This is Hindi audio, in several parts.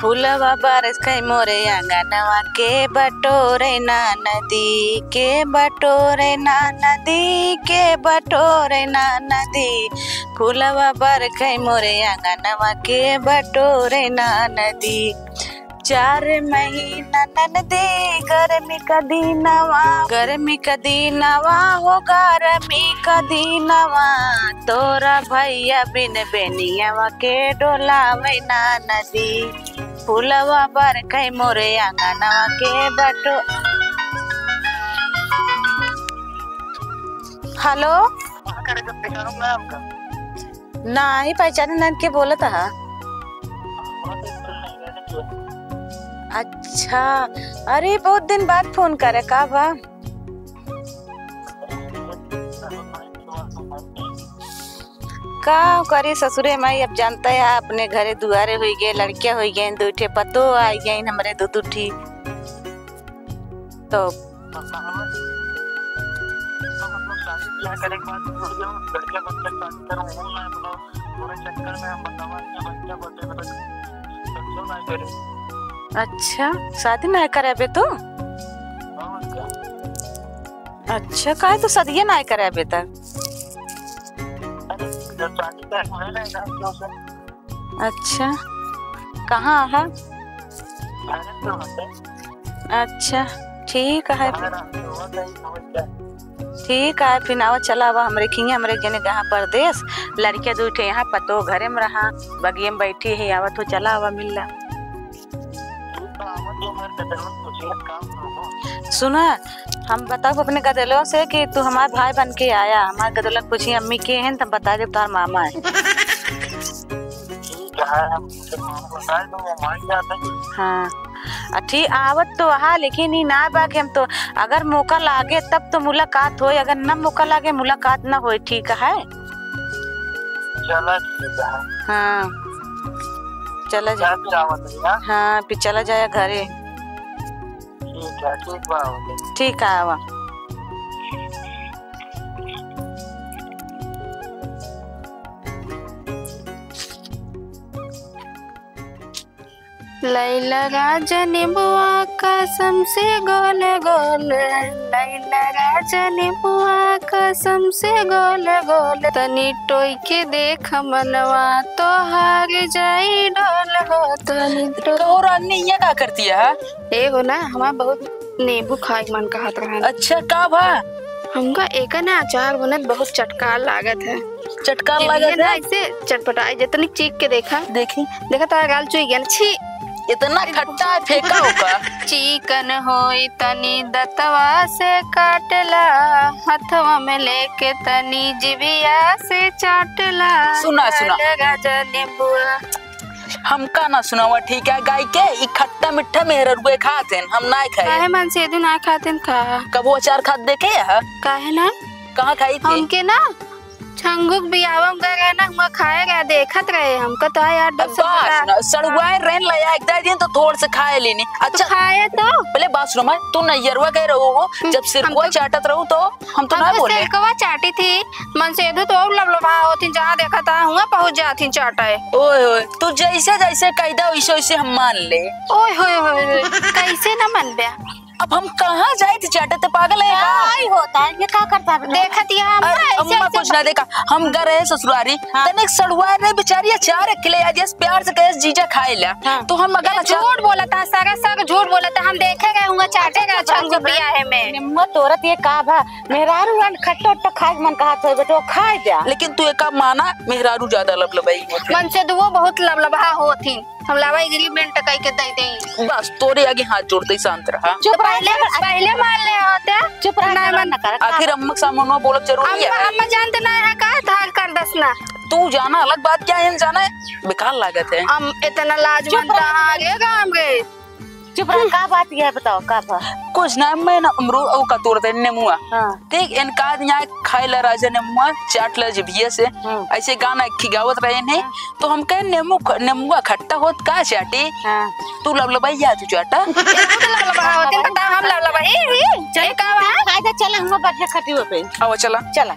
फूलवा बरस गई मोरे आंगनवा के बटोरे ना नदी के बटोरे ना नदी के बटोरे ना नदी। फूलवा बरस गई मोरे आंगनवा के बटोरे ना नदी। 4 महीना ननदी गर्मी का दीनवा हो गर्मी का दीनवा। तोरा भैया बिन बेनियावा के डोलावे ना नदी। फूलवा बरखै मोरे आंगनवा के बटो। हेलो नहीं पहचाने नन के बोला था। अच्छा अरे बहुत दिन बाद फोन करे का बा। का करे ससुरे माई अब जानता है अपने घरे दुआरे हो गए लड़कियां हो गए दूठे पतो आई गई हमारे दो दूठी तो अच्छा शादी नहीं करे अबे तो। अच्छा का तो शादी नहीं करे अबे तक। अच्छा कहाँ है। अच्छा ठीक है फिर आवा चला आवा हमरे खिंगे हमरे जने जहाँ परदेश लड़कियां दो उठे यहाँ पतो घरे में रहा बगिए में बैठी है आवत हो चला आवा मिलला। सुना हम बताओ अपने गदलों से कि तू हमारे भाई बन के आया हमारे गदलन पूछी अम्मी के हैं तब बता दे तार मामा है। हाँ ठीक आवत तो हाँ लेकिन ही ना बाकी हम तो अगर मौका लागे तब तो मुलाकात हो अगर न मौका लागे मुलाकात ना हो। ठीक है हाँ चला जा। हाँ फिर चला जाए घरे। ठीक है आवा। लैला राजा नींबुआ कसम से गोल गोल लैला राजा नींबुआ कसम से गोल गोल तनी टोई के देख मनवा तो हार जाई डोल हो तनी और अन्य ये क्या करती है। ए हो ना हमारा बहुत नींबू खाए मन का हाथ रहा। अच्छा का भा हमका एक ना अचार बनत बहुत चटकार लागत है। चटकार लागत है ऐसे चटपटाई जितनी चीख के देखा तारा गाल चुई गया छी इतना खट्टा फेंका होगा। चिकन होई तनी दतवा से काटला हथवा में लेके तनी जिबिया से चाटला। सुना गाजर नींबुआ हमका ना सुनावा ठीक है गाय के खट्टा मिठा मेहर रुए खाते हैं हम ना खाए। काहे मन से ना खाते का कबो अचार खाद देखे है काहे ना कहाँ खाई थी हमके ना छंगुक बियावम गए ना हम खाएगा देखत रहे हमको तो यार सड़ुआए रेन लाया एक दिन तो थोड़ से खाए लेने। अच्छा खाए तो पहले बात सुनो मैं तू नैयरवा गए रहो जब सिरकुआ चाटत रहू तो हम तो ना बोले सिरकुआ चाटी थी मन से तो लबलबा होती जहाँ देखा था हुआ पहुंच जाती चाटे। ओए ओए तू जैसे जैसे कहदा वैसे वैसे हम मान ले। ओए होए कैसे न मन बे अब हम कहाँ जाए थे चाटे तो पागल है क्या होता है ये क्या करता है देखा दिया अम्मा कुछ ना देखा हम घर है ससुरारी तने सड़ुआ रे बेचारी अचार अकेले आज प्यार से कहे जीजा खाए ला तो हम मगर झूठ बोला था सारा सब झूठ बोला था हम देखे गए होंगे चाटेगा छंगु बिया है में निम्मा तोरत ये का भा मेहरारू रन खट्टा तो खाए मन का हाथ बेटो खाए जा लेकिन तू एक माना मेहरारू ज्यादा लबलबाई मन से दुओ बहुत लबलबा होती हम लावाई एग्रीमेंट टकाई के दे दे बस तोरे आगे हाथ जोड़ते शांत रहा। चुप पहले मान ले होते चुप रहना मन कर आखिर अम्मा सामने बोलत जरूरी है। अम्मा जानते ना है का थाल कर दसना तू जाना अलग बात क्या है जाना है बेकार लागत है। हम इतना लाजमंदा आगे काम गए चुप रह का बात ये है बताओ का कुछ ना मैं ना अमरूद ओ का तोड़ते नेमुआ ठीक इनका यहाँ खाए ला राजा नेमुआ चाट ला जिभिया से ऐसे गाना खिगावत रहे हैं तो हम कहे नेमुआ खट्टा होत का चाटी तू लबलबाई या तू चाटा लबलबा होते बता हम लबलबाई चल का चल हम बच्चे खटी हो पे आओ चला चला।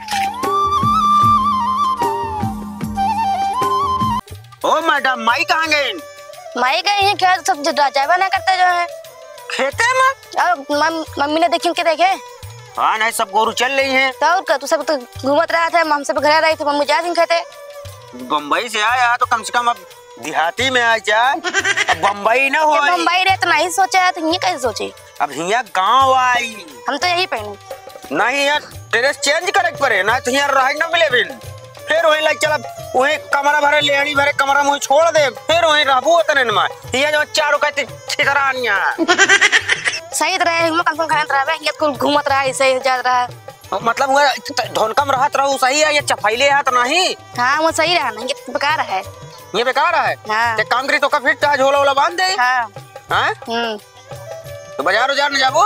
ओ मैडम, माई कहाँ गई? माई गई है क्या? सब ड्राइवर ना करते जो है खेते में। और मम्मी ने देखी उनके देखे। हाँ नहीं, सब गोरू चल रही है। तो और क्या, तू सब तो घूमत रहा था, हम सब घर रही थे, मम्मी जा दिन खेते। बम्बई से आया तो कम से कम अब देहाती में आ जाए। अब बम्बई ना हो। बम्बई रहे तो नहीं सोचा, तो ये कैसे सोची? अब यहाँ गाँव आई। हम तो यही पहने। नहीं यार, ड्रेस चेंज करे पड़े ना, तो यहाँ रह न मिले बिन। फिर वहीं लग चला, वहीं कमरा भरे लेनी भरे कमरा मुझे छोड़ दे, फिर वहीं रहबू उतने में। ये जो चारों कहते छितरानिया सही तरह हम कम से कम खाना रहा है, कुल घूमत रहा ऐसे ही जा रहा है। मतलब वो धोनकम रहत रहू सही है, ये चफैले हाथ नहीं। हाँ वो सही रहा, नहीं ये बेकार है। ये बेकार है। हाँ। एक काम करी तो का फिर झोला वोला बांध दे। हाँ। हाँ? तो बाजार न जाबो।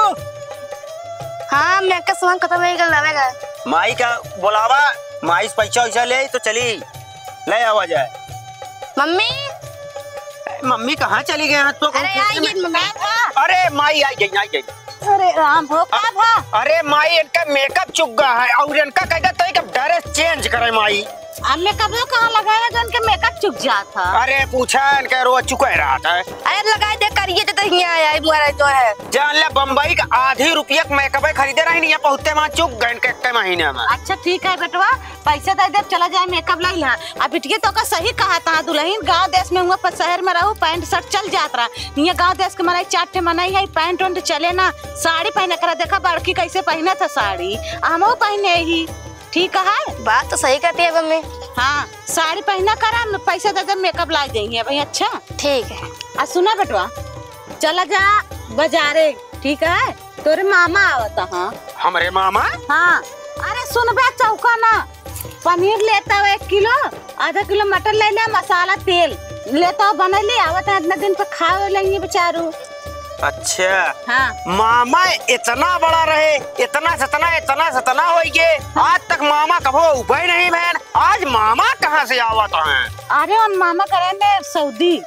हाँ मैं का सामान खत्म नहीं कर लावेगा। माई का बोलावा, माई से पैसा वैसा ले तो चली ले आवा जाए। मम्मी मम्मी कहाँ चली गए? तो अरे माई आई गई। अरे राम हो का भा? अरे माई इनका मेकअप चुक गया है और इनका कहता तो ड्रेस चेंज करे माई। अब मेकअप कहाँ लगाया जो उनके मेकअप चुक जाता? अरे पूछा इनका रोज चुका रहा था। अरे लगा दे करिए तो यहाँ आया है जो है। जान ले बम्बई का आधी रुपया मेकअप खरीदे रही नहीं, पहुंचते वहाँ चुक गए इनके महीने में। अच्छा ठीक है बेटवा, पैसा दे दे, चला जाए मेकअप लाई ला। अब बिटिया तो का सही कहा था, दुल्हन गांव देश में हुआ पर शहर में रहू पैंट शर्ट चल जात रहा। ये गांव देश के मनाई चाटे मनाई है, पैंट वैंट चले ना। साड़ी पहने करा, देखा बड़की कैसे पहना था साड़ी, हम पहने ही। ठीक है, बात तो सही कहती है मम्मी। हाँ साड़ी पहना करा, पैसा दे दे मेकअप लाई देंगे भाई। अच्छा ठीक है। आ सुना बेटवा, चला जा बाजारे, ठीक है? तोरे मामा आवता। हाँ हमारे मामा? हाँ। अरे सुन बे, चौका ना, पनीर लेता हो 1 किलो, आधा किलो मटर ले ले, मसाला तेल लेता हो, बना ले आवता इतना दिन पे खावे लेंगे बेचारू। अच्छा हाँ। मामा इतना बड़ा रहे, इतना सतना हो गए, आज तक मामा कभो उभे नहीं बहन। आज मामा कहाँ से आवता है? अरे उन मामा करे सऊदी।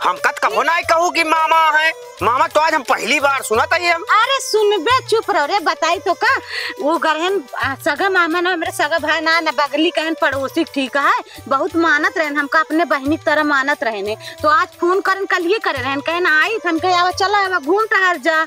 हम कभो नहीं कहूँ कि मामा है। मामा तो आज हम पहली बार सुना था ये। अरे सुन बे, चुप रहो रे, बताई तो का वो गरहन सगा मामा ना, मेरे सगा भाई ना, बगली कहन पड़ोसी। ठीक है, बहुत मानत रहे हमका, अपने बहनी की तरह मानत रहे। तो आज फोन करन, कल ही करे रहन, कहन आई हम कहे आवा चला आवा घूम टहर जा।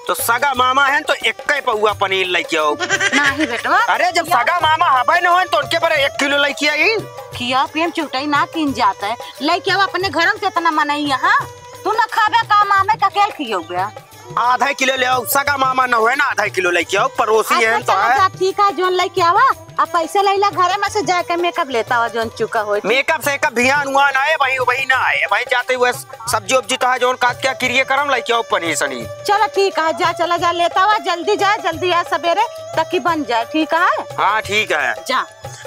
तो सगा मामा है तो एक पौआ पनीर लेके आओ। नहीं बेटवा। अरे जब सगा मामा हवाई न हो तो उनके पर 1 किलो लेके आई। किया प्रेम चुटाई ना किन जाता है, लेके आओ अपने घर में, कितना मनाई यहाँ। तू न खाबे का मामे का केल खियो गया। आधा किलो ले आओ, सगा मामा न हुए ना, आधा किलो लेके आओ, पड़ोसी है तो है। ठीक है, जोन लेके आवा, अब पैसा लैला घरे में से जाके मेकअप लेता हुआ जोन चुका हो। मेकअप से कब ध्यान हुआ ना है भाई, वही ना है भाई, जाते हुए सब्जी उब्जी तो है जोन काट क्या क्रिया करम लेके आओ पनीर सनी। चलो ठीक है, जा चला जा लेता हुआ, जल्दी जा, जल्दी आ सवेरे तक बन जाए। ठीक है? हाँ ठीक है, जा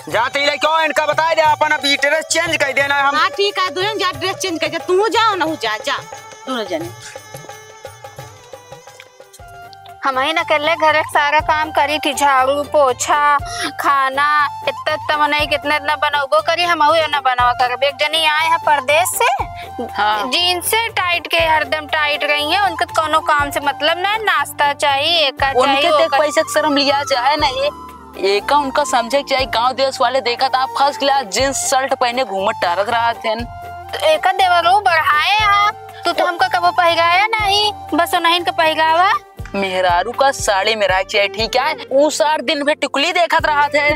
जाते ही लेके आओ, इनका बता दे अपन अभी ड्रेस चेंज कर देना हम। हाँ ठीक है, दोनों जा ड्रेस चेंज कर जा, तू जाओ ना जा दोनों जने। हम ही न कर ले, घर का सारा काम करी थी, झाड़ू पोछा खाना इतना मनाई, कितना इतना बनाओ करी, हम न बनावा कर। एक जनी आए हैं परदेश से। हाँ। जीन्स से टाइट के हरदम टाइट रही है, उनका कोनो काम से मतलब ना, नाश्ता चाहिए उनके पैसे शर्म लिया जाए ना, ये एक उनका समझे चाहिए। गांव देश वाले देखा था फर्स्ट क्लास जींस शर्ट पहने घूमत टहरत रहा थे। तो एक देवरो बढ़ाए आप, तो हमका कबो पहिगाया नहीं, बस नहीं का पहिगावा। मेहरारू का साड़ी मेरा चाहिए, ठीक है? वो 4 दिन में टिकुली देखत रहा थे।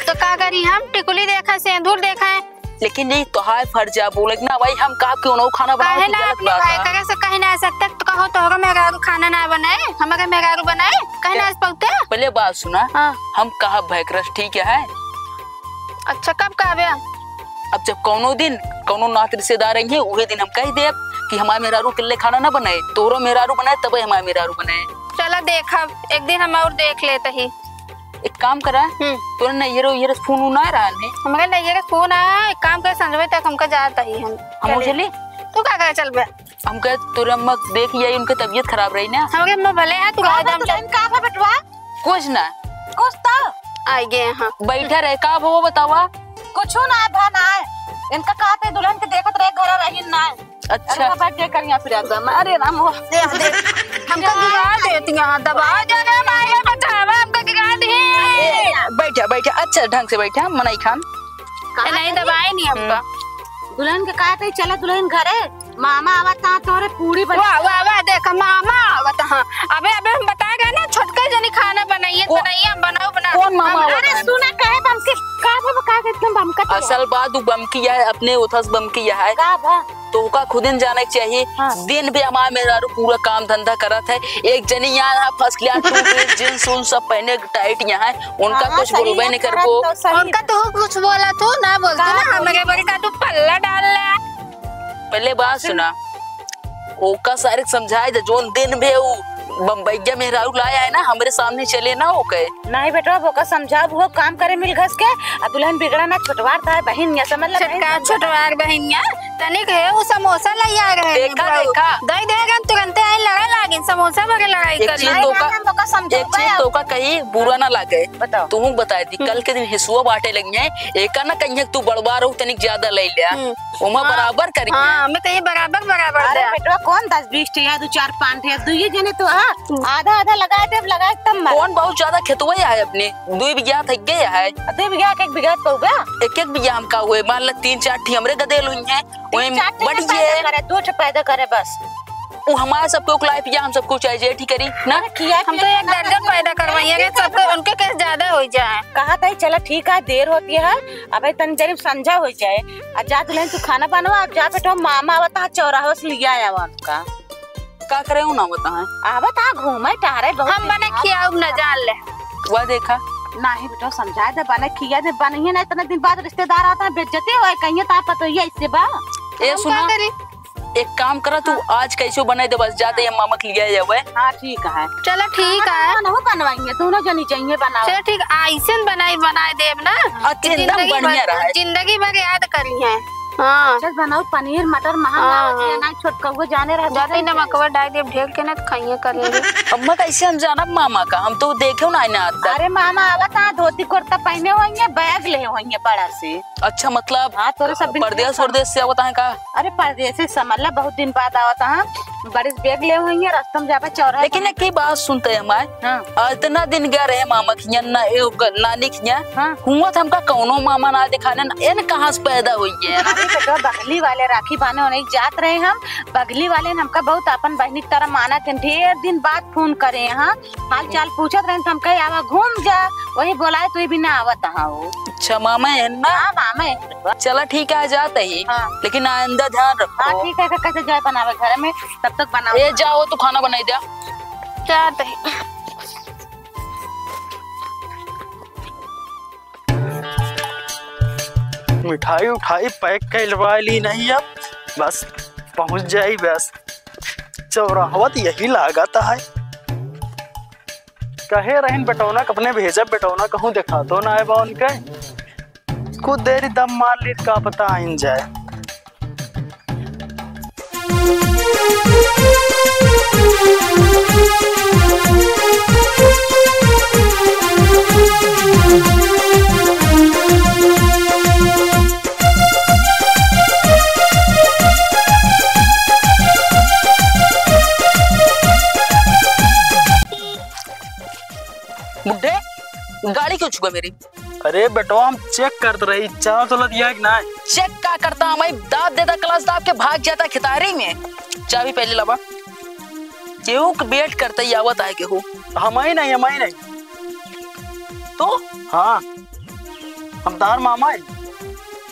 तो का करी, हम टिकुली देखा, सिंदूर देखा है, लेकिन नहीं तो हाय फर्ज बोले ना भाई, हम का क्यों ना खाना बनाए कहे ना सकता, तो कहो तो मेहरारू खाना ना बनाए, हमारे मेहरारू बनाए, कहे ना पौते। पहले बात सुना। हाँ। हम कहा भैक्रस, ठीक है? अच्छा कब कहा? अब जब कोनो दिन कोनो नात रिश्तेदार रहेंगे, वही दिन हम कह दे कि हमारे मेहरारू के लिए खाना ना बनाए, तोरो मेहरारू बनाए तब हमारे मेहरारू बनाए। चलो देखा, एक दिन हम और देख लेते ही। एक काम करा, तो ये फोन ना रहा है हमारे नैये फोन आया, एक काम कर संजय तक हमका जाता ही हम चले। तू क्या करे, चल बे हम कहे तुरे अम्मा देख ये उनकी तबीयत खराब रही ना, हमारे अम्मा भले है, तू एकदम का बटवा कुछ ना, कुछ तो आई गए। हाँ बैठा रहे, का वो बतावा कुछ ना है भाना है, इनका कहते दुल्हन के देखत रहे घर रही ना। अच्छा बैठ के करिया फिर एकदम। अरे राम हो दे हमका गिरा देती, यहां दबा जाना, माया बचावा, हमका गिरा दे। बैठा अच्छा ढंग से बैठा, मनाई खान नहीं दबाए नहीं हमका। दुल्हन के कहा था चला दुल्हन घरे मामा आवत ता तोरे पूरी बन वाह वाह वाह देख मामा आवत हां। अबे अबे हम बताएगा ना छोटका जनी खाना बनाइए हम बनाओ बना। कौन मामा अरे सुना कहे बम के का एकदम बम का असल बात उ बम किया है अपने उथस बम किया है का बा तो का खुदिन जाने के चाहिए। दिन भी हमारे मेहरारू पूरा काम धंधा करत है। एक जनी यहाँ first class two piece jeans उन सब पहने टाइट यहाँ उनका कुछ बोलबे नहीं करबो। उनका तो कुछ बोला तू ना बोलते ना हमारे बड़े का तू पल्ला डाल ले। पहले बात सुना ओका सारे समझाए दे जोन दिन भी वो बम्बईया मेहरारू लाया है ना हमारे सामने चले ना ओके नहीं बेटा वो का समझा वो काम करे मिल घस के आ दुल्हन बिगड़ा ना छोटवार था बहन या समझ ले छोटका छोटवार बहनिया तनिक है वो समोसा ले आ रहे देखा देखा दई देगा तुरंत आई लड़ाई लागिन समोसा भरे लड़ाई एक कर चीज तो का कहीं बुरा ना लागे बताओ तू बताई थी कल के दिन हिस्सुआ बांटे लगी है एक ना कहीं तू बड़बार हो तनिक ज्यादा ले लिया उमा बराबर करी। हां मैं कहीं बराबर बराबर अरे बेटा कौन 10-20 टिया 2-4 5 टिया दू ये जने तो आधा आधा लगा दे लगा तब कौन बहुत ज्यादा खेतवा है अपने 2 बीघा थक गया है 2 बीघा एक बीघा पौगा एक बीघा हम का हुए मान ला 3-4 ठी हमरे गदेल हुई है वही बढ़ गए करे 2 पैदा करे बस वो हमारे सबको लाइफ या हम सबको चाहिए ठीक करी ना हम तो एक दर्जन पैदा करवाएंगे सबको उनके कैसे ज्यादा हो जाए। कहा था चलो ठीक है देर होती है अबे तन जरी संजा हो जाए आ जा दुल्हन तू खाना बनवा अब जा बेटा मामा आवता चौराहा से लिया आया उनका का करे ना बता है आवत आ घूमे टहरे बहुत हम बने खियाऊ न जान ले वो देखा नहीं बेटा समझा दे बने खिया दे बने ना इतने दिन बाद रिश्तेदार आता है बेइज्जती होए कहीं ता पता है इससे बा ए सुना एक काम करा तू आज कैसे बनाए दे बस जाते हम मामा के लिए जावे। हां ठीक है चलो ठीक है ना बनवाएंगे दोनों जनी चाहिए बनाओ चलो ठीक ऐसे बनाए देव ना जिंदगी भर याद करी है। हाँ चल बनाओ पनीर मटर महंगा ना छोटका वो जाने रह जाते नमकवा डाल दे ढेर के ना खाइए करेंगे। अम्मा कैसे हम जाना मामा का हम तो देखे ना आज तक। अरे मामा आवता धोती कुर्ता पहने होंगे बैग ले होंगे बड़ा से। अच्छा मतलब हाँ तोरे सब परदेश से आवता है का। अरे परदेश से समझ ला बहुत दिन बाद आवता है बड़े बैग ले होंगे रास्ते में जावे चौराहे। लेकिन एक बात सुनते हैं हमारे इतना दिन गए रहे मामा की नानी की हुआ था हमका कौनो मामा ना दिखाने इन कहाँ से पैदा हुई है। बगली वाले राखी बाने होने जात रहे हम बगली वाले ने हमका बहुत अपन बहनी की तरह माना थे ढेर दिन बाद फोन करे यहाँ हाल चाल पूछत रहे हम कहे आवा घूम जा वही बोलाए तो भी ना आवत वो। अच्छा मामा है ना। हाँ मामा है चला ठीक है जाते ही लेकिन आइंदा ध्यान रखो। हाँ ठीक है कैसे जाए बनावे घर में तब तक बनाओ ये जाओ तो खाना बनाई दिया जाते मिठाई उठाई पैक करवा ली नहीं अब बस पहुंच जाई बस चौराहा यही लागत है कहे रहन बेटौना अपने भेजा बेटौना कहूँ दिखा दो ना आए उनके कुछ देरी दम मार ली का पता आइन जाए। बुड्ढे गाड़ी क्यों छुआ मेरी। अरे बेटो हम चेक करते रही चाह तो दिया कि ना चेक का करता हमें दाब देता क्लास दाब के भाग जाता खितारी में चाबी पहले लबा केहू वेट करते ही आवत आए केहू हम ही नहीं तो हाँ हम तार मामा है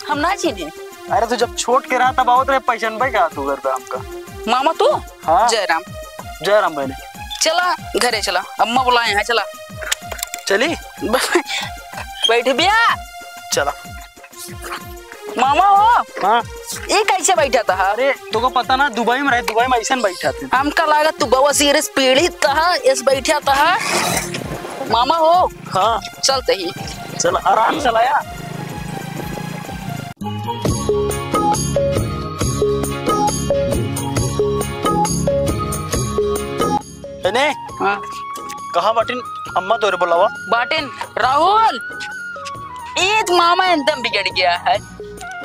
हम ना चीने। अरे तो जब छोट के रहा तब आवत रहे पैसन पे क्या तू घर पे हमका मामा तू। हाँ जयराम बहने चला घरे चला अम्मा बुलाए हैं चला चली बैठ बिया चला मामा हो। हाँ ये कैसे बैठा था। अरे तुमको पता ना दुबई में रहे दुबई में ऐसा बैठा थे हमका लागत तू बवा सीरियस पीड़ित था इस बैठा था मामा हो। हाँ चलते ही चल आराम चलाया हाँ। कहा बाटिन अम्मा तोरे बुलावा बाटिन राहुल ईद मामा एकदम बिगड़ गया है।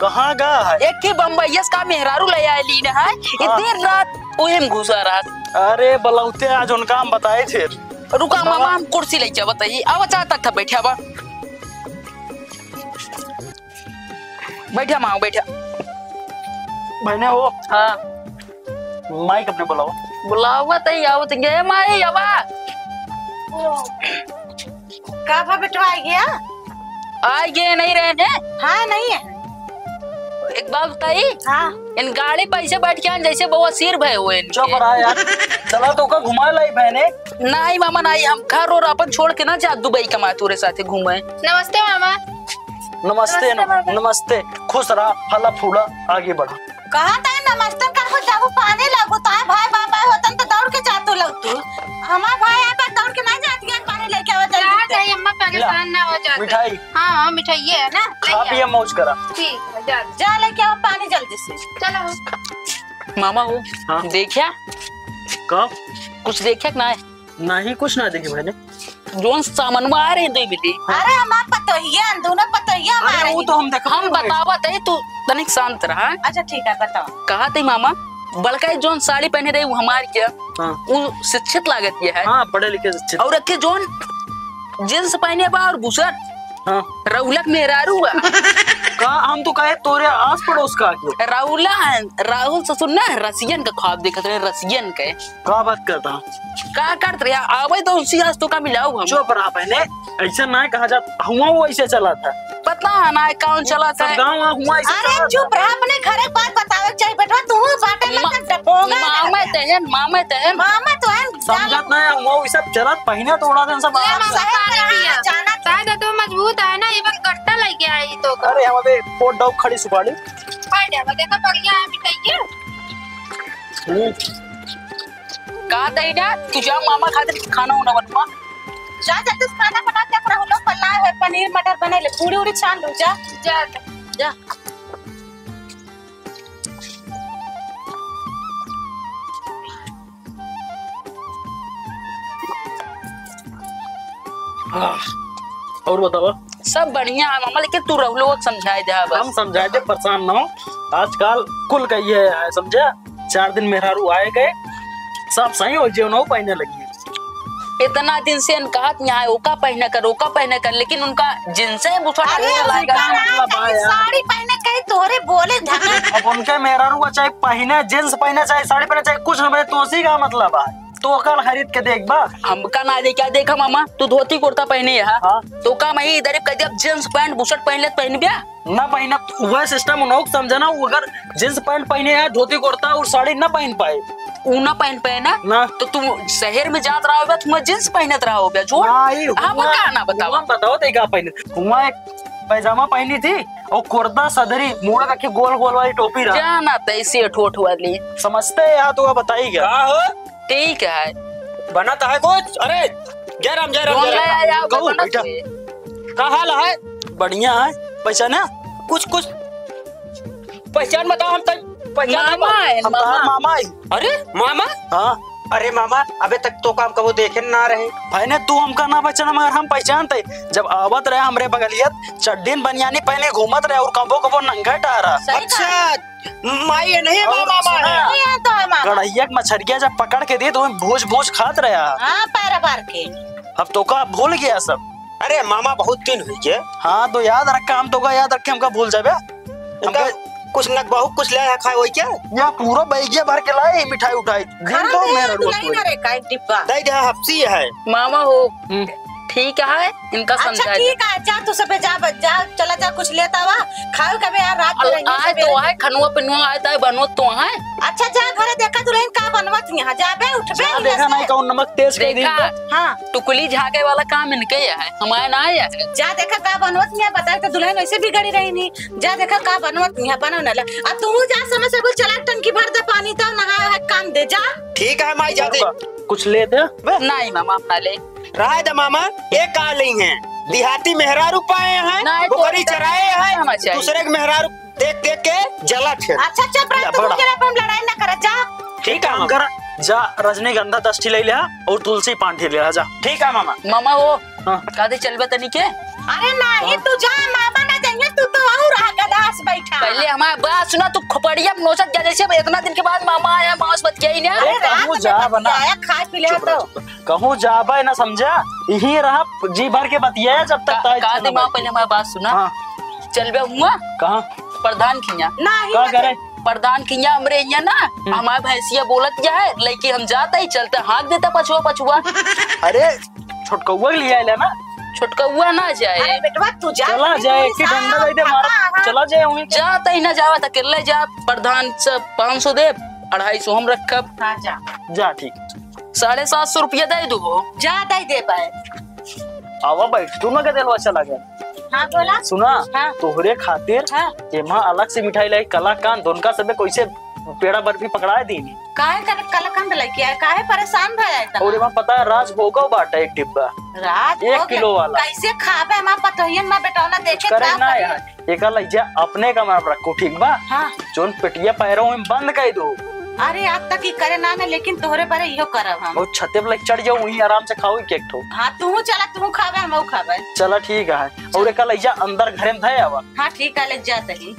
कहाँ गा है एक ही बम्बईस का मेहरारू ले आए लीन है इतनी रात ओहिम घुसा रहा। अरे बलौते आज उनका हम बताए थे रुका मामा हम कुर्सी ले जा बताइए अब चाह तक था बैठा बा बैठा मामा बैठा बहने हो हाँ माइक अपने बुलाओ। बुलावा तई आवत गे माई आवा। का भा बेटवा आ गया? आ गए नहीं रहे ने। हाँ नहीं है। एक बात बताई। हाँ इन गाड़ी पैसे बैठ के आन जैसे बउआ सिर भय हुए चुप रहा यार। चला तो का घुमा लाई बहने। नहीं मामा नहीं, हम घर और अपन छोड़ के ना जा दुबई कमा तोरे साथे घूमे। नमस्ते मामा। नमस्ते नमस्ते। खुश रहा फला फूला आगे बढ़ा। कहा था नमस्ते का हो जाबो पानी लागो ता भाई बाबा होतन तो दौड़ के जातो लगतू। हमार भाई आ पर दौड़ के नहीं जाती है पानी लेके आवा जल्दी से। अम्मा परेशान ना हो जाते। मिठाई हाँ मिठाई है ना। खा पिए मौज करा। ठीक है जा जा लेके आओ पानी जल्दी से। चलो। मामा हो हाँ? देखिया कब कुछ देखिया ना है? नहीं कुछ ना देखे बहने। जोन सामान आ रहे दो बेटी। अरे हमार पतोहिया दोनों पतोहिया हमारे। अरे वो तो हम देखा। हम बतावत है तू तनिक शांत रहा। अच्छा ठीक है बताओ। कहा थे मामा बड़का जोन साड़ी पहने रही वो हमारी क्या हाँ वो शिक्षित लागत ये है। हाँ पढ़े लिखे शिक्षित। और रखे जोन जींस पहने बा और बुसर हाँ रउलक मेहरारू बा। का हम तो कहे तोरे आस पड़ोस का क्यों। राहुल ससुर ना रसियन का ख्वाब देखत रहे रसियन के। का बात करता। का करत रहे आवे तो उसी आज तो का मिलाऊ हम। चुप रहा बहने। ऐसा ना कहा जा हुआ वो ऐसे चला था। पता है ना कौन चला था। गाँव हुआ ऐसे अरे चला चुप रहा अपने घरे बात बतावे चाहिए बेटा तू बाटे में डपोगा। मामा तहन मामा तो है समझत ना है वो सब चला पहने तोड़ा दिन सब। जाना ताजा तो मजबूत है ना इवन गट्टा लेके आई तो। अरे हमारे पोट डाउ खड़ी सुपाड़ी। देखो बढ़िया है मिठाई। का दई ना तू जा मामा खातिर खाना उना बनवा। जा जल्दी से खाना बना के रख लो। पल्ला है पनीर मटर बने ले पूरी उड़ी छान लो। जा जा जा। और बताओ। सब बढ़िया है मामा लेकिन तू रहुलो को समझाए दे बस। हम समझाए थे परेशान ना हो। आजकल कुल कही है समझा। 4 दिन मेहरारू आए गए सब सही हो जीवन पहने लगी। इतना दिन से कहत यहाँ ओका पहने कर लेकिन उनका जिनसे साड़ी पहने कहीं तोरे बोले धक्का। अब उनके मेहरारू चाहे पहने जींस पहने चाहे साड़ी पहने चाहे कुछ न तो उसी का मतलब है। तो कल खरीद के देख बा। हमका ना दे क्या देखा मामा तू धोती कुर्ता पहने है हाँ? तो का मैं इधर कह दिया जींस पैंट बुशर्ट पहन ले पहन बिया ना पहना वह सिस्टम उन्होंने समझना। अगर जींस पैंट पहने है धोती कुर्ता और साड़ी ना पहन पाए ऊना पहन पाए ना तो तुम शहर में जात रहा होगा तुम जींस पहनत रहा होगा झूठ। हमका ना बताओ। बताओ ते का पहने हुआ एक पैजामा पहनी थी और कुर्ता सदरी मुड़ा रखे गोल गोल वाली टोपी रहा। जाना तैसे ठोठ वाली समझते यहाँ तो बताई क्या हो ठीक है बनाता है कुछ। अरे जय राम जय राम जय राम। कहूँ बेटा का हाल है? बढ़िया है पहचाना कुछ कुछ पहचान बताओ। हम तक पहचान मामा है हम मामा। मामा ही। अरे मामा। हाँ अरे मामा अबे तक तो काम कबो देखे ना रहे। भाई ने तू हमका ना पहचाना मगर हम पहचानते। जब आवत रहे हमरे बगलियत चड्डीन बनियानी पहने घूमत रहे और कबो कबो नंगा टारा। अच्छा माई है नहीं मामा है। तो है मामा। गड़ैया मछरिया जब पकड़ के दी तो भोज भोज खात रहा। हाँ पैर बार के। अब तो का भूल गया सब। अरे मामा बहुत दिन हुई है। हाँ तो याद रखा हम तो का याद रखे हमका भूल जाबे। हमका कुछ न बहु कुछ ले खाए वही क्या या पूरा बैगिया भर के लाए मिठाई उठाई। दिन तो मेरा रोज नहीं ना रे का डिब्बा। दे दे हफ्सी है। मामा हो ठीक है इनका अच्छा समझा ठीक है जा तू सब जा चला जा कुछ लेता हुआ खाओ कभी यार रात को रहेंगे आए सवेरे। तो आए खनुआ पिनुआ आए तो बनवत तो है। अच्छा जा घरे देखा तू का बनवत यहाँ जाबे उठबे हाँ, देखा नहीं कौन नमक तेज कर दी। देखा हाँ टुकली झाके वाला काम इनके है हमारे ना है। जा देखा का बनवत यहाँ बता तो दुल्हन वैसे भी गड़ी रही नहीं। जा देखा का बनवत यहाँ बनो न अब तू जा समय से कुछ चला टंकी भर दे पानी तो नहा काम दे जा। ठीक है माई जाते कुछ ले दे नहीं मामा अपना ले राय द मामा एक आ ली हैं देहाती मेहरारू पाए हैं नहीं, तो बकरी चराए होना हैं चाहिए। दूसरे के मेहरारू देख देख के जला थे। अच्छा चुप रह तू मुझे लड़ाई ना कर जा। ठीक है मामा। कर जा रजनीगंधा 10 ले लिया और तुलसी 5 ले जा। ठीक है मामा। मामा वो हाँ। कादे चलबे तनी के। अरे नहीं तू जा मामा ना जाइए तू तो और रहा गदास बैठा। पहले हमारी बात सुना तू खोपड़िया नोचत क्या जैसे इतना दिन के बाद मामा आया मांस बत गया ही ना। अरे कहूँ जा बना खा पी ले तो कहूँ जा भाई ना समझा यही रहा जी भर के बतिया जब तक का दे माँ पहले हमारी बात सुना हाँ। चलबे हुआ कहाँ प्रधान खिया नहीं का करे प्रधान किया हमरे यहाँ ना हमारे भैंसिया बोलत जा है लेकिन हम जाता ही चलते हाँक देता पछुआ पछुआ। अरे छोटकौआ ले आया ना, छोटकौआ ना जाए बेटवा तू जा चला जाए कि डंडा दे दे मार, चला जाए वहीं जाता ही ना जावा अकेले जा। प्रधान से 500 दे 250 हम रखब। हाँ जा जा ठीक 750 रुपया दे दो। जा दे दे पाए। आवा बैठ तू ना के दिलवा चला गया। हाँ बोला सुना हाँ। तोहरे खातिर हाँ। एमा अलग से मिठाई लाई कलाकांद उनका सबे कैसे पेड़ा बर्फी पकड़ाए दीनी काहे कर कलाकंद लेके आए, काहे परेशान भय आए और एमा पता है राज भोगा बाटा एक डिब्बा रात 1 किलो वाला कैसे खाबे हम पतोहियन में बेटौना देखे करे ना यार एक लइजा अपने का मार रखो ठीक बा। हाँ। जोन पेटिया पैरों में बंद कर दो। अरे आज तक ही करे ना लेकिन तोहरे पर इहो करब हम। और छते पे चढ़ जाओ वहीं आराम से खाओ केक ठो। हाँ तू चला तू खाबे हम खाबे। चला ठीक है और एक लइजा अंदर घरे में थे आवा। हाँ ठीक है ले जाते ही।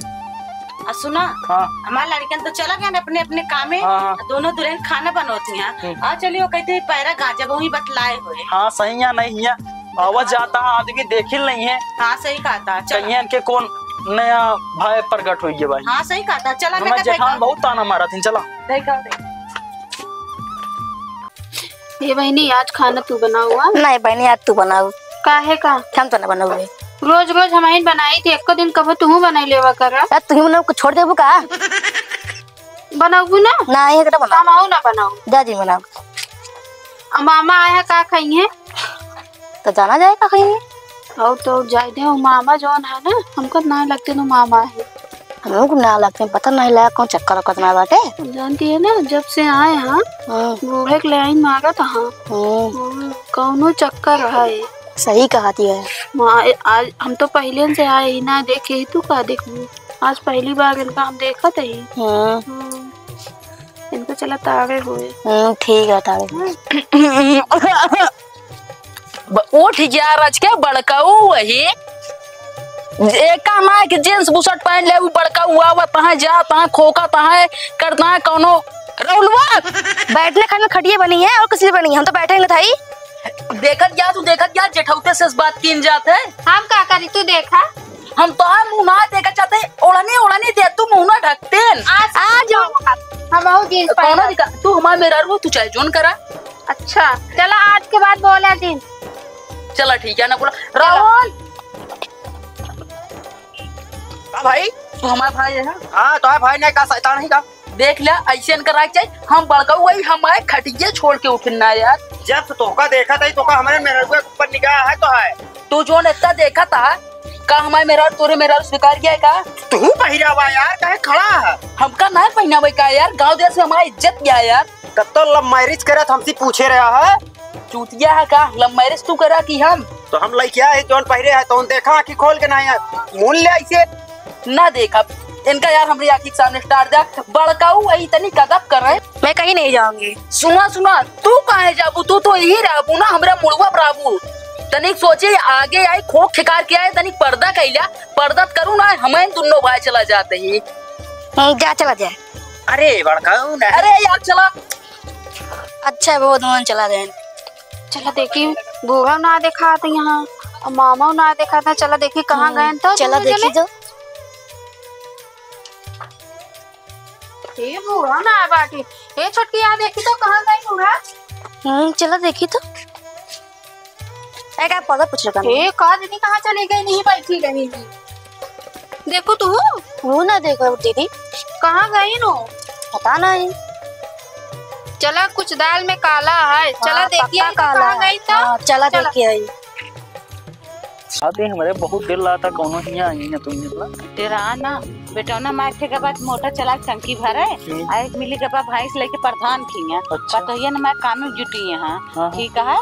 और सुना हाँ हमारे लड़कियां तो चला गया अपने अपने काम में। हाँ। दोनों दुल्हन खाना बनोती हैं। आ चलियो कहते पैरा गाजा वही बतलाए हुए। हाँ सही है नहीं है आवाज जाता है आदमी देखिल नहीं है। हाँ सही कहा था कहीं के कौन नया भाई प्रकट हुई है भाई। हाँ सही कहा था चला मैं जेठान बहुत ताना मारा थी चला। ये बहनी आज खाना तू बनाऊआ? नहीं बहनी आज तू बनाऊ। काहे का? हम तो ना बनाऊंगे। रोज रोज हमारी बनाई थी एक दिन कब तू बनाई लेवा कर यार तू ही बनाऊ कुछ छोड़ देबू का? बनाऊ ना नहीं एकटा बनाऊ। बनाऊ ना बनाऊ दादी बनाऊ। मामा आया का खाई है तो जाना जाएगा कहीं। और तो जाए दे मामा जोन है ना हमको ना लगते ना मामा है। हम लोग ना लगते पता नहीं लगा कौन चक्कर कितना बाटे। जानती है ना जब से आए हाँ वो एक लाइन मारा था। हाँ कौनो चक्कर है। सही कहती है। आज हम तो पहले से आए ही ना देखे तू का देखू आज पहली बार इनका हम देखा थे। इनका चला तारे हुए। ठीक है तारे। उठ गया रच के बड़काऊ वही एक ना कि जींस बुशर्ट पहन ले बड़का हुआ तहा जा तहा खोका तहा करता है कौनो रौलवा। बैठने खाने खटिया बनी है और किसी बनी है हम तो बैठे नहीं थाई। देखत गया जेठौते से इस बात की जात है। हम का करी तू देखा हम तो मुंह ना देखा चाहते ओढ़नी दे तू मुंह ना ढकते आज हम जींस कौनो दिखा तू हमारा मेरा रू तू चाहे जोन करा। अच्छा चला आज के बाद बोला दिन चला ठीक है ना बोला राहुल भाई तू हमारा भाई है। हाँ तो भाई ने का शैतान ही का देख लिया ऐसे करा चाहिए हम बड़का वही हमारे खटिया छोड़ के उठना यार। जब तोका देखा था तो हमारे मेरे ऊपर निगाह है तो है तू जो इतना देखा था का हमारे मेरा तोरे मेरा स्वीकार किया है का तू पहिरावा यार काहे खड़ा है हमका ना पहनावे का यार गांव देश में हमारी इज्जत क्या है यार। कब तो लव मैरिज करत हमसे पूछे रहा है चूतिया है का लव मैरिज तू करा की हम तो हम लइकिया है जोन पहिरे है तो देखा आँखी खोल के नहीं है मूल्य ऐसे ना देखा इनका यार हमारी आँखी के सामने स्टार जा बड़काऊ वही तनी कदब कर रहे। मैं कहीं नहीं जाऊंगी। सुना तू कहाँ जाबू तू तो यही रहबू ना हमारा मुड़वा प्रभु तनिक सोचे आगे आई खोख शिकार किया है तनिक पर्दा कैला पर्दा करूँ ना हमें दोनों भाई चला जाते ही। जा चला जाए। अरे बड़काऊ ना अरे यार चला अच्छा वो दोनों चला जाए। चला देखी बुआ ना देखा था यहाँ और मामा ना देखा था। चला देखी कहाँ गए तो चला देखी जो ये बुआ ना बाटी ये छोटकी यहाँ देखी तो कहाँ गई बुआ। चला देखी तो एक पौधा पूछ रहा ये कहा दीदी कहाँ चली गई नहीं बैठी रही देखो तू वो ना देखो दीदी कहाँ गई नो पता नहीं। चला कुछ दाल में काला है चला देखिए कहाँ गई तो चला देखिए आई आते हमारे बहुत दिल रहा था कौनो हिया आई है तुम निकला तेरा ना बेटा ना माथे के बाद मोटर चला टंकी भरे आ एक मिली के बाद भैंस लेके प्रधान की है पतोहिया ना मैं काम में जुटी है। हाँ ठीक है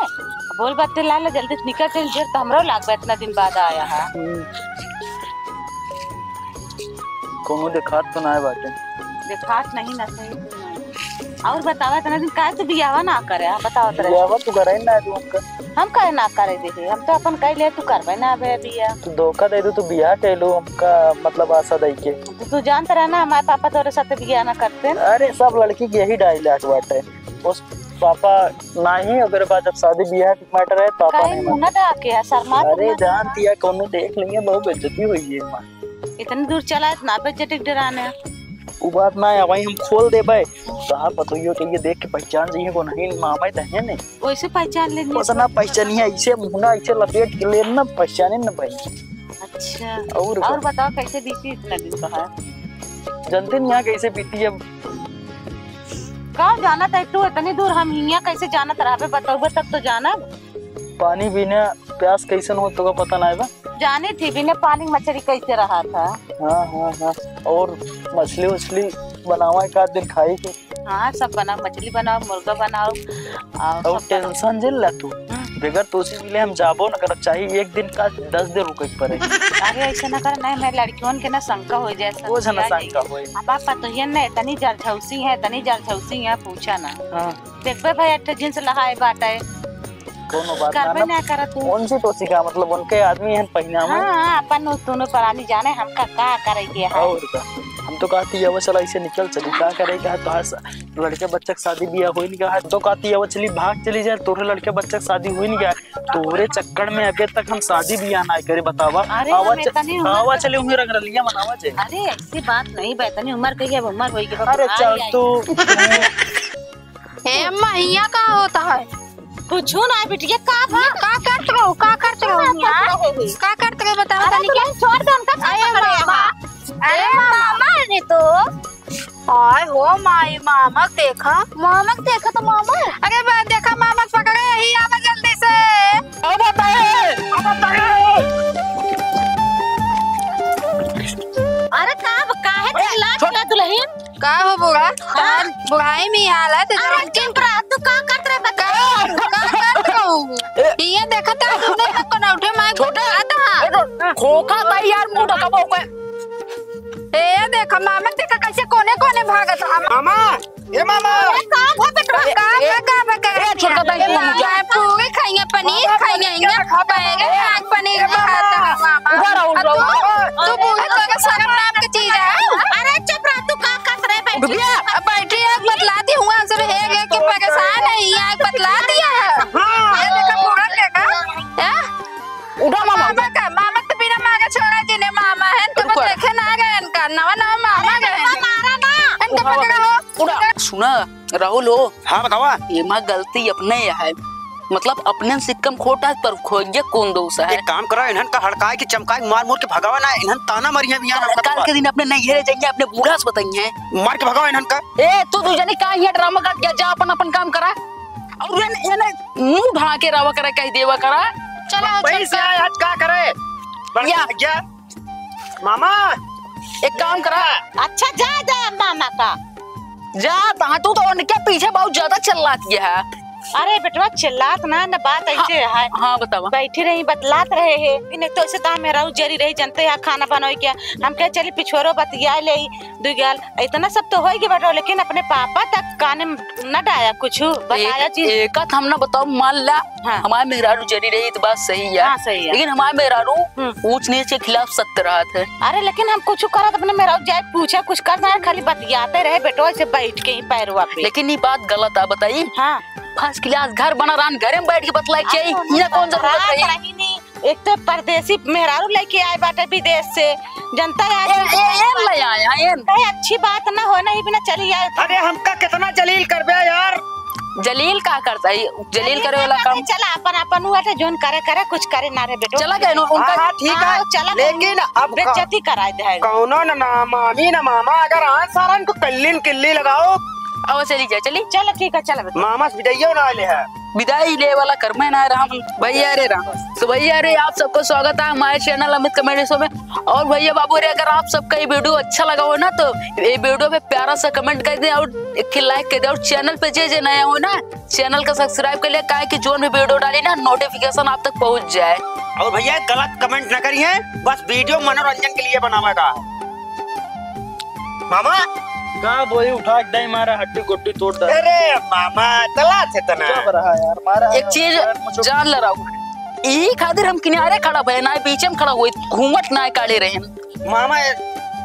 बोल बत्ते ला जल्दी निकल चल जे तो हमरो लाग इतना दिन बाद आया है। कौनो देखात तो ना है बाटे देखात नहीं ना सही और बतावा इतना दिन काहे तू बियावा ना करे बताओ तेरे बियावा तू करे ना तू हम काहे ना करे देखे हम तो अपन कह ले तू करबे ना बे बिया तू धोखा दे दो तू बियाह कैलो हमका मतलब आशा दई के तू जानता रहा ना हमारे पापा तोरे साथ बिया ना करते। अरे सब लड़की के यही डायलॉग बाटे उस पापा नहीं अगर बात जब शादी बियाह की मैटर है पापा नहीं मुन्ना डा के शर्मा अरे जान दिया कौनो देख लेंगे बहुत बेइज्जती हुई है इतनी दूर चला इतना बेइज्जती डराने वो बात ना है, वही हम खोल दे भाई साहब बताइयो कि ये देख के पहचान जाइए को नहीं मामा तो है नहीं वैसे पहचान लेनी बस ना पहचानी है ऐसे मुंगा ऐसे लपेट के ले ना पहचाने ना भाई। अच्छा और बताओ कैसे बीती इतना दिन बाहर? जानते नहीं यहाँ कैसे बीती है। कहाँ जाना था तू इतनी दूर, हम यहाँ कैसे जाना था बताओ तब तो जाना। पानी बिना प्यास कैसे हो तो का पता ना है जाने थी बिना पानी मछली कैसे रहा था। हाँ हाँ हाँ और मछली उछली बनावा एक आध दिन खाई के। हाँ सब बनाओ, मछली बनाओ, मुर्गा बनाओ और टेंशन झेल ला तू बगैर तो उसी मिले हम जाबो न कर चाहिए एक दिन का 10 दिन रुके पड़े। अरे ऐसा ना कर, नहीं मैं लड़कियों के ना शंका हो जाए सब वो जना शंका होए। अब आप तो ये ना तनी जलछौसी है तनी जलछौसी है पूछा ना। हां देखबे भाई अट्ठे जींस लहाए बाटे कोनो बात करबे ना कर तू। कौन सी तो सिखा मतलब उनके आदमी हैं पहिना में। हां अपन दोनों परानी जाने हम का करे के है। और का हम तो कहती है वो चला ऐसे निकल चली क्या करेगा तो लड़के बच्चे की शादी भी हुई नहीं गया है तो कहती है वो चली भाग चली जाए तोरे लड़के बच्चे की शादी हुई नहीं गया तोरे चक्कर में अभी तक हम शादी भी ना करे बतावा। आवा चले उम्र रंग रलिया मनावा चाहिए। अरे ऐसी बात नहीं बेतनी उम्र कही है उम्र होई के। अरे चल तू हे अम्मा यहाँ का होता है कुछ ना बिटिया का करते रहो का करते बताओ तनी के छोड़ दे उनका। अरे मामा ने तो आय हो माई मामा देखा तो मामा अरे बात देखा मामा पकड़े ही आवा जल्दी से। अब अरे काहे चिल्ला दुल्हन का हो बुआ बुढ़ाई में हालत अरे किन पर तू का करत रे बता ये देखा था तूने को उठे माई छोटा था खोखा भाई यार मुंह ढका हुआ ए देखा मामा देखा कैसे कोने कोने भागत हम मामा ए मामा का हो बेटा का छोटा भाई पूरे खाएंगे पनीर खाएंगे आग पनीर खाता है मामा तू पूरे तो सारा नाम की चीज है। अरे चुप रह तू का कर रहे बैटरी आग बतलाती हूँ सब है कि परेशान है ये आग बतला दिया है। ये देखा पूरा लेगा उठा मामा मामा तो बिना मांगे छोड़ा जिन्हें मामा है तो देखे ना गए इनका नवा मामा गए मारा ना इनका पकड़ा सुना राहुल हो। हाँ बतावा ये माँ गलती अपने है मतलब अपने सिक्कम खोटा पर खोजे कौन दोसा है। एक काम करो इन्हन का हड़काए की चमकाए मार मोर के भगावा ना इन्हन ताना मरिया भी यार कल के दिन अपने नहीं घेरे जाएंगे अपने बूढ़ा से बताइए मार के भगावा इन्हन का। ए तू जाने का ये ड्रामा कर क्या जा अपन काम करा और ये मुंह ढा के रावा करा कह देवा करा। चलो पैसे आज क्या करे क्या मामा एक काम करा अच्छा जा मामा का जा तू तो उनके पीछे बहुत ज्यादा चिल्लाती है। अरे बेटवा चिल्लात ना बात ऐसे है। हाँ बतावा बैठी रही बतलात रहे है नहीं तो ऐसे तो मेरा जरी रही जनते है खाना बनाओ क्या हम क्या चली पिछोरो बतिया ले दुगाल इतना सब तो होएगी बेटा लेकिन अपने पापा तक काने न डाया कुछ बताया चीज एक हम ना बताओ मान ला। हाँ। हमारे मेहरारू जरी रही तो बात सही है। हाँ, सही है। लेकिन हमारे मेहरारू ऊंच नीच के खिलाफ सत्य रहा थे। अरे लेकिन हम कुछ करत अपने मेहरारू जाए पूछा कुछ करना खाली बतियाते रहे बेटो ऐसे बैठ के ही पैरवा पे। लेकिन ये बात गलत है बताइए। हाँ फर्स्ट क्लास घर बना रहा घरे में बैठ के बतलाई चाहिए ये कौन जरूरत है। एक तो परदेसी मेहरारू लेके आए बाटे विदेश से जनता ले आया अच्छी बात ना हो नहीं बिना चली आए। अरे हमका कितना जलील करबे यार। जलील का करता है जलील करे वाला काम चला अपन हुआ था जोन करे कुछ करे ना रे बेटो चला गए उनका ठीक है चला लेकिन अब बेइज्जती कराए दे कौनो ना मामी ना मामा अगर आज सारा इनको कल्लिन किल्ली लगाओ अब चली जाए चली चलो ठीक है चलो मामा से विदाइयो ना ले है विदाई ले वाला कर्म ना राम भैया रे राम। तो भैया रे आप सबको स्वागत है हमारे चैनल अमित कमेडी शो में। और भैया बाबू रे अगर आप सबका ये वीडियो अच्छा लगा हो ना तो ये वीडियो पे प्यारा सा कमेंट कर दे और एक लाइक कर दे और चैनल पे जे नया हो ना चैनल का सब्सक्राइब कर ले क्या जो भी वीडियो डाली ना नोटिफिकेशन आप तक पहुँच जाए। और भैया गलत कमेंट न करिए बस वीडियो मनोरंजन के लिए बनावेगा। मामा का बोली उठा के मारा हड्डी गोड्डी तोड़ दे। अरे मामा तला से तना क्या रहा यार मारा एक चीज जान ले रहा हूँ यही खातिर हम किनारे खड़ा भय ना पीछे में खड़ा हुए घूमट ना काले रहे मामा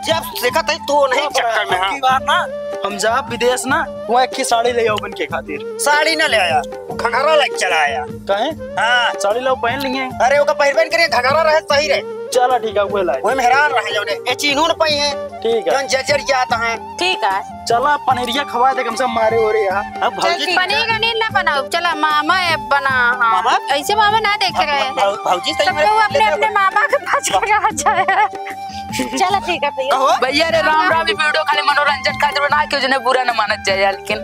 जब देखा था तो नहीं चक्कर में। की बार ना हम जा विदेश ना वो एक साड़ी ले आओ बन के खातिर साड़ी ना ले आया घघरा लेके चला आया कहे हाँ साड़ी लो पहन लेंगे। अरे वो का पहन करिए घघरा रहे सही रहे चला ठीक है वो लाए वही में हैरान रहे जो ने ए चीनू न पई है ठीक है जन जजर जाता है ठीक है चला पनीरिया खवा दे कम से मारे हो रे यार अब भौजी पनीर का नींद ना बनाओ चला मामा ये बना हाँ मामा? ऐसे मामा ना देखे रहे थे भौजी सही सब लोग अपने अपने मामा के पास रह जाए चलो ठीक है भैया कहो भैया रे राम राम, वीडियो खाली मनोरंजन खातिर बना के जने बुरा न मानत जाए, लेकिन